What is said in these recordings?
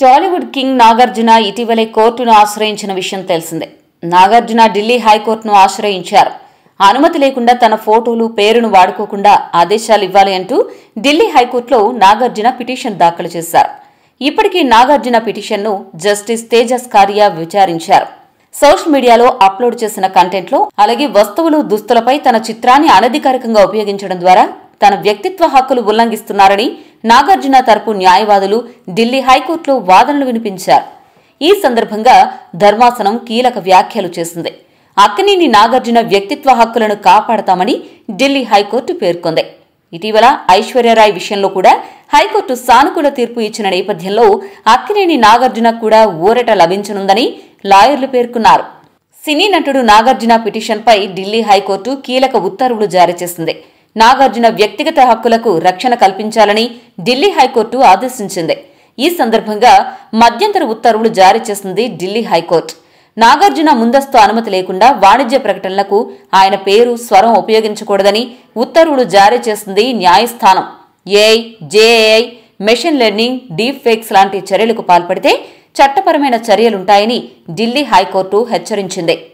Tollywood king Nagarjuna ఇటీవలే కోర్టును ఆశ్రయించిన విషయం తెలిసిందే. నాగార్జున ఢిల్లీ హైకోర్టును ఆశ్రయించారు. అనుమతి లేకుండా తన ఫోటోలు, పేరును వాడుకోకుండా ఆదేశాలు ఇవ్వాలి అంటూ ఢిల్లీ హైకోర్టులో నాగార్జున పిటిషన్ దాఖలు చేశారు. ఇప్పటికీ నాగార్జున పిటిషన్ను జస్టిస్ తేజస్ కారియా విచారించారు. సోషల్ మీడియాలో అప్లోడ్ చేసిన కంటెంట్లో, అలాగే వస్తువులు, దుస్తులపై తన చిత్రాన్ని అనధికారికంగా ఉపయోగించడం ద్వారా తన వ్యక్తిత్వ హక్కులు ఉల్లంఘిస్తున్నారని నాగార్జున తరపు న్యాయవాదులు ఢిల్లీ హైకోర్టులో వాదనలు వినిపించారు. ఈ సందర్భంగా ధర్మాసనం కీలక వ్యాఖ్యలు చేసింది. అక్కినేని నాగార్జున వ్యక్తిత్వ హక్కులను కాపాడతామని ఢిల్లీ హైకోర్టు పేర్కొంది. ఇటీవల ఐశ్వర్యరాయ్ విషయంలో కూడా హైకోర్టు సానుకూల తీర్పు ఇచ్చిన నేపథ్యంలో అక్కినేని నాగార్జున కూడా ఊరట లభించనుందని లాయర్లు పేర్కొన్నారు. సినీ నటుడు నాగార్జున పిటిషన్పై ఢిల్లీ హైకోర్టు కీలక ఉత్తర్వులు జారీ చేసింది. నాగార్జున వ్యక్తిగత హక్కులకు రక్షణ కల్పించాలని ఢిల్లీ హైకోర్టు ఆదేశించింది. ఈ సందర్భంగా మధ్యంతర ఉత్తర్వులు జారీ చేసింది ఢిల్లీ హైకోర్టు. నాగార్జున ముందస్తు అనుమతి లేకుండా వాణిజ్య ప్రకటనలకు ఆయన పేరు, స్వరం ఉపయోగించకూడదని ఉత్తర్వులు జారీ చేసింది న్యాయస్థానం. AI, J A I, machine learning, deep fakes లాంటి చర్యలకు పాల్పడితే చట్టపరమైన చర్యలుంటాయని ఢిల్లీ హైకోర్టు హెచ్చరించింది.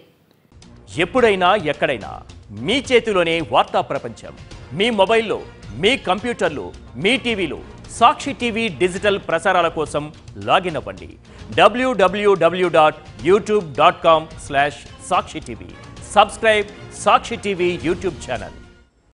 ఎప్పుడైనా ఎక్కడైనా మీ చేతిలోనే వార్తా ప్రపంచం. మీ మొబైల్లో, మీ కంప్యూటర్లో, మీ టీవీలో సాక్షి టీవీ డిజిటల్ ప్రసారాల కోసం లాగిన్ అవ్వండి. www.youtube.com/సాక్షి టీవీ. సబ్స్క్రైబ్ సాక్షి టీవీ యూట్యూబ్ ఛానల్.